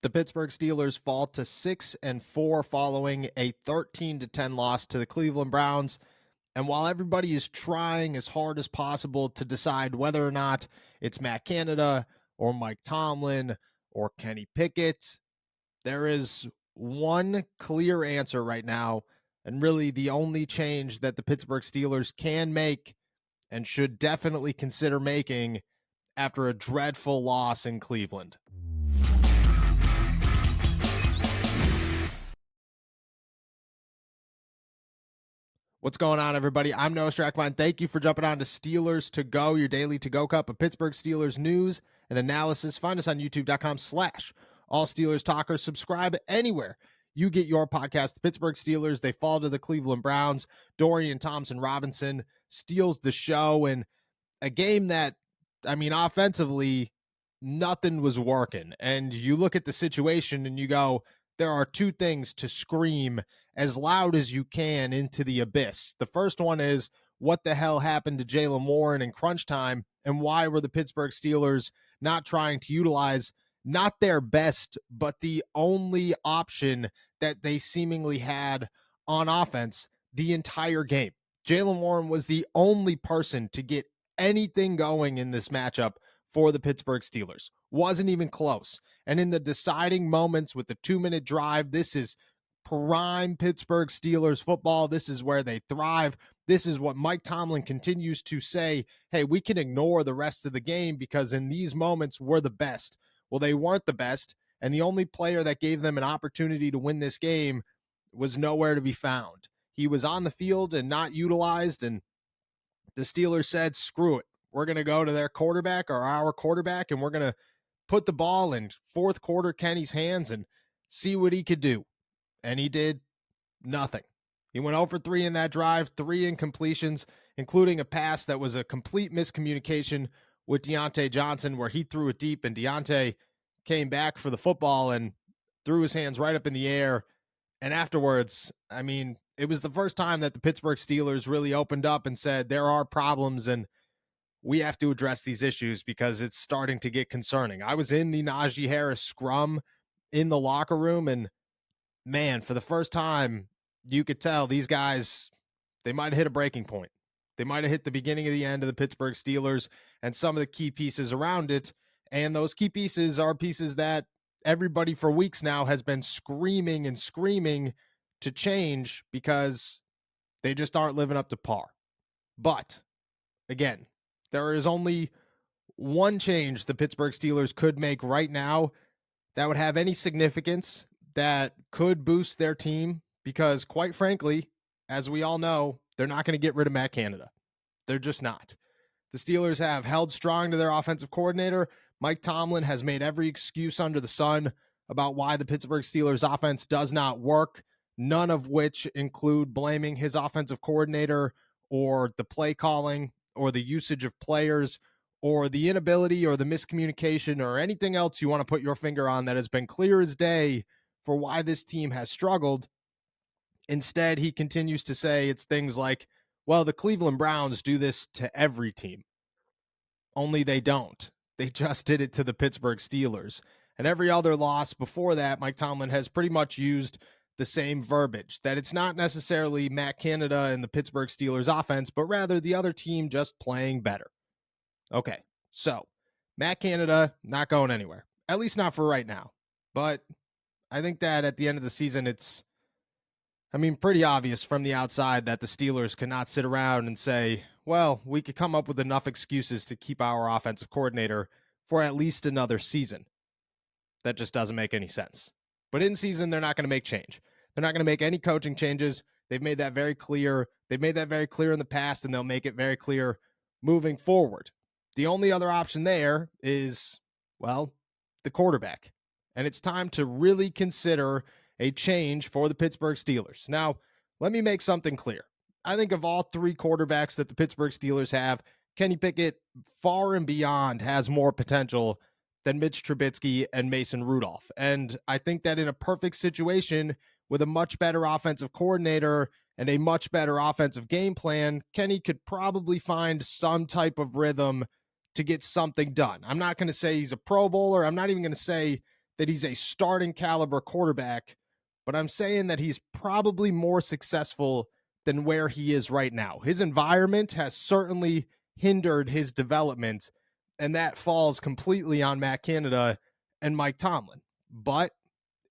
The Pittsburgh Steelers fall to 6-4 following a 13-10 loss to the Cleveland Browns. And while everybody is trying as hard as possible to decide whether or not it's Matt Canada or Mike Tomlin or Kenny Pickett, there is one clear answer right now, and really the only change that the Pittsburgh Steelers can make and should definitely consider making after a dreadful loss in Cleveland. What's going on, everybody? I'm Noah Strackmine. Thank you for jumping on to Steelers to Go, your daily to-go cup of Pittsburgh Steelers news and analysis. Find us on youtube.com/All Steelers Talkers. Subscribe anywhere you get your podcast. The Pittsburgh Steelers, they fall to the Cleveland Browns. Dorian Thompson-Robinson steals the show in a game that, offensively, nothing was working. And you look at the situation and you go, there are two things to scream as loud as you can into the abyss. The first one is, what the hell happened to Jaylen Warren in crunch time, and why were the Pittsburgh Steelers not trying to utilize not their best, but the only option that they seemingly had on offense the entire game? Jaylen Warren was the only person to get anything going in this matchup for the Pittsburgh Steelers. Wasn't even close. And in the deciding moments with the 2-minute drive, this is prime Pittsburgh Steelers football. This is where they thrive. This is what Mike Tomlin continues to say, hey, we can ignore the rest of the game because in these moments, we're the best. Well, they weren't the best, and the only player that gave them an opportunity to win this game was nowhere to be found. He was on the field and not utilized, and the Steelers said, screw it. We're going to go to their quarterback or our quarterback, and we're going to put the ball in fourth quarter Kenny's hands and see what he could do. And he did nothing. He went 0 for 3 in that drive, 3 incompletions, including a pass that was a complete miscommunication with Deontay Johnson, where he threw it deep and Deontay came back for the football and threw his hands right up in the air. And afterwards, it was the first time that the Pittsburgh Steelers really opened up and said, there are problems and we have to address these issues because it's starting to get concerning. I was in the Najee Harris scrum in the locker room, and man, for the first time, you could tell these guys, they might have hit a breaking point. They might have hit the beginning of the end of the Pittsburgh Steelers and some of the key pieces around it. And those key pieces are pieces that everybody for weeks now has been screaming and screaming to change because they just aren't living up to par. But again, there is only one change the Pittsburgh Steelers could make right now that would have any significance, that could boost their team, because quite frankly, as we all know, they're not going to get rid of Matt Canada. They're just not. The Steelers have held strong to their offensive coordinator. Mike Tomlin has made every excuse under the sun about why the Pittsburgh Steelers offense does not work, none of which include blaming his offensive coordinator or the play calling or the usage of players or the inability or the miscommunication or anything else you want to put your finger on that has been clear as day for why this team has struggled. Instead, he continues to say it's things like, well, the Cleveland Browns do this to every team. Only they don't. They just did it to the Pittsburgh Steelers. And every other loss before that, Mike Tomlin has pretty much used the same verbiage, that it's not necessarily Matt Canada and the Pittsburgh Steelers offense, but rather the other team just playing better. Okay, so Matt Canada not going anywhere, at least not for right now. But I think that at the end of the season, it's, pretty obvious from the outside that the Steelers cannot sit around and say, well, we could come up with enough excuses to keep our offensive coordinator for at least another season. That just doesn't make any sense. But in season, they're not going to make change. They're not going to make any coaching changes. They've made that very clear. They've made that very clear in the past, and they'll make it very clear moving forward. The only other option there is, well, the quarterback. And it's time to really consider a change for the Pittsburgh Steelers. Now, let me make something clear. I think of all 3 quarterbacks that the Pittsburgh Steelers have, Kenny Pickett far and beyond has more potential than Mitch Trubisky and Mason Rudolph. And I think that in a perfect situation with a much better offensive coordinator and a much better offensive game plan, Kenny could probably find some type of rhythm to get something done. I'm not going to say he's a Pro Bowler. I'm not even going to say that he's a starting caliber quarterback, but I'm saying that he's probably more successful than where he is right now. His environment has certainly hindered his development, and that falls completely on Matt Canada and Mike Tomlin. But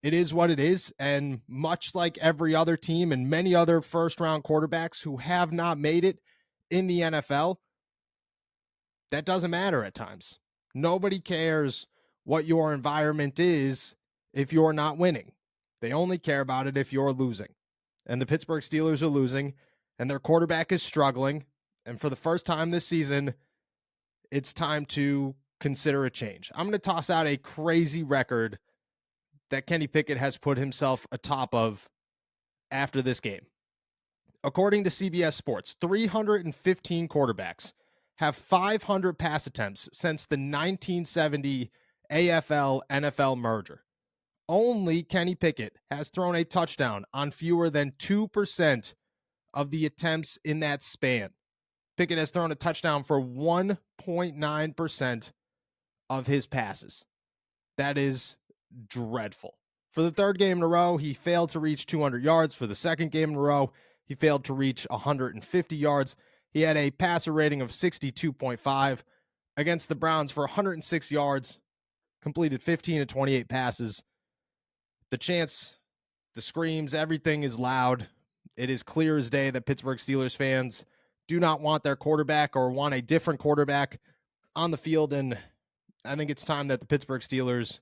it is what it is, and much like every other team and many other first-round quarterbacks who have not made it in the NFL, that doesn't matter at times. Nobody cares what your environment is if you're not winning. They only care about it if you're losing. And the Pittsburgh Steelers are losing, and their quarterback is struggling. And for the first time this season, it's time to consider a change. I'm going to toss out a crazy record that Kenny Pickett has put himself atop of after this game. According to CBS Sports, 315 quarterbacks have 500 pass attempts since the 1970 AFL-NFL merger. Only Kenny Pickett has thrown a touchdown on fewer than 2% of the attempts in that span. Pickett has thrown a touchdown for 1.9% of his passes. That is dreadful. For the third game in a row, he failed to reach 200 yards. For the second game in a row, he failed to reach 150 yards. He had a passer rating of 62.5 against the Browns for 106 yards, completed 15 of 28 passes. The chants, the screams, everything is loud. It is clear as day that Pittsburgh Steelers fans do not want their quarterback or want a different quarterback on the field, and I think it's time that the Pittsburgh Steelers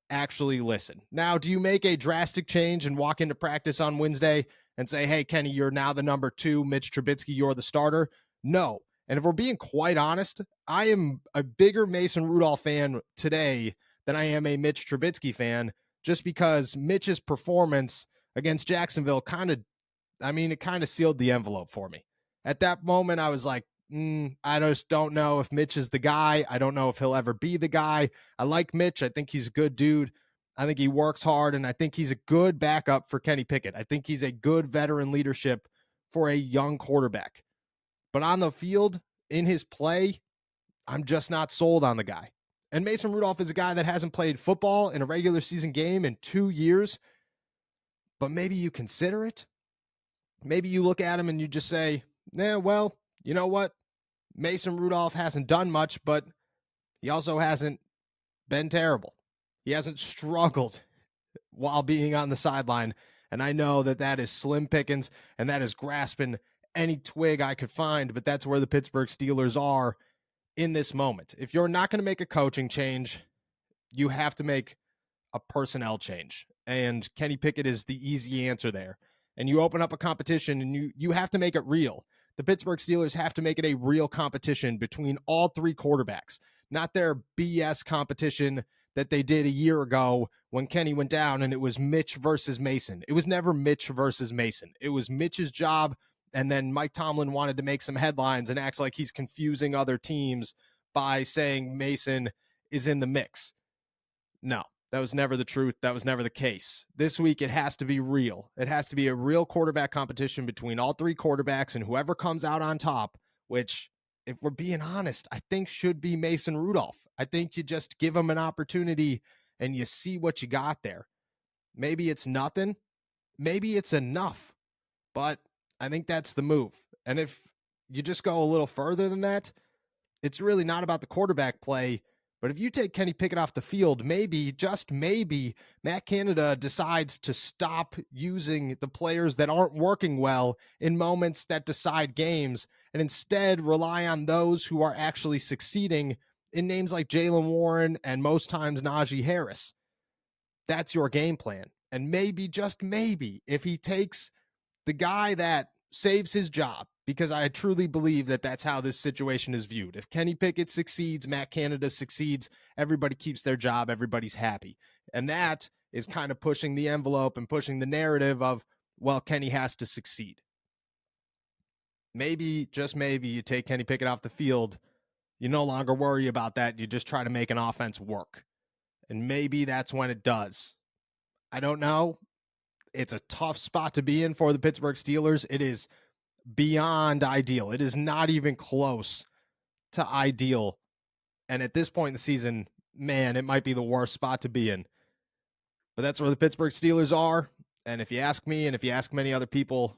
actually listen. Now, do you make a drastic change and walk into practice on Wednesday and say, hey, Kenny, you're now the number 2, Mitch Trubisky, you're the starter? No. And if we're being quite honest, I am a bigger Mason Rudolph fan today than I am a Mitch Trubisky fan, just because Mitch's performance against Jacksonville it kind of sealed the envelope for me. At that moment, I was like, I just don't know if Mitch is the guy. I don't know if he'll ever be the guy. I like Mitch. I think he's a good dude. I think he works hard, and I think he's a good backup for Kenny Pickett. I think he's a good veteran leadership for a young quarterback. But on the field, in his play, I'm just not sold on the guy. And Mason Rudolph is a guy that hasn't played football in a regular season game in 2 years, but maybe you consider it. Maybe you look at him and you just say, well, you know what? Mason Rudolph hasn't done much, but he also hasn't been terrible. He hasn't struggled while being on the sideline. And I know that that is slim pickings and that is grasping any twig I could find, but that's where the Pittsburgh Steelers are in this moment. If you're not going to make a coaching change, you have to make a personnel change. And Kenny Pickett is the easy answer there. And you open up a competition and you have to make it real. The Pittsburgh Steelers have to make it a real competition between all 3 quarterbacks, not their BS competition that they did a year ago when Kenny went down and it was Mitch versus Mason. It was never Mitch versus Mason. It was Mitch's job, and then Mike Tomlin wanted to make some headlines and act like he's confusing other teams by saying Mason is in the mix. No, that was never the truth. That was never the case. This week, it has to be real. It has to be a real quarterback competition between all 3 quarterbacks, and whoever comes out on top, which, if we're being honest, I think should be Mason Rudolph. I think you just give him an opportunity and you see what you got there. Maybe it's nothing. Maybe it's enough. But I think that's the move. And if you just go a little further than that, it's really not about the quarterback play. But if you take Kenny Pickett off the field, maybe, just maybe, Matt Canada decides to stop using the players that aren't working well in moments that decide games and instead rely on those who are actually succeeding in names like Jaylen Warren and most times Najee Harris. That's your game plan. And maybe, just maybe, if he takes the guy that saves his job, because I truly believe that that's how this situation is viewed. If Kenny Pickett succeeds, Matt Canada succeeds, everybody keeps their job, everybody's happy. And that is kind of pushing the envelope and pushing the narrative of, well, Kenny has to succeed. Maybe, just maybe, you take Kenny Pickett off the field, you no longer worry about that, you just try to make an offense work. And maybe that's when it does. I don't know. It's a tough spot to be in for the Pittsburgh Steelers. It is beyond ideal. It is not even close to ideal. And at this point in the season, man, it might be the worst spot to be in. But that's where the Pittsburgh Steelers are. And if you ask me, and if you ask many other people,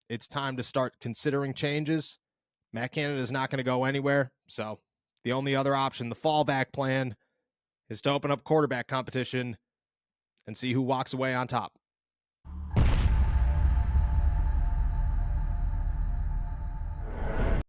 it's time to start considering changes. Matt Canada is not going to go anywhere. So the only other option, the fallback plan, is to open up quarterback competition and see who walks away on top.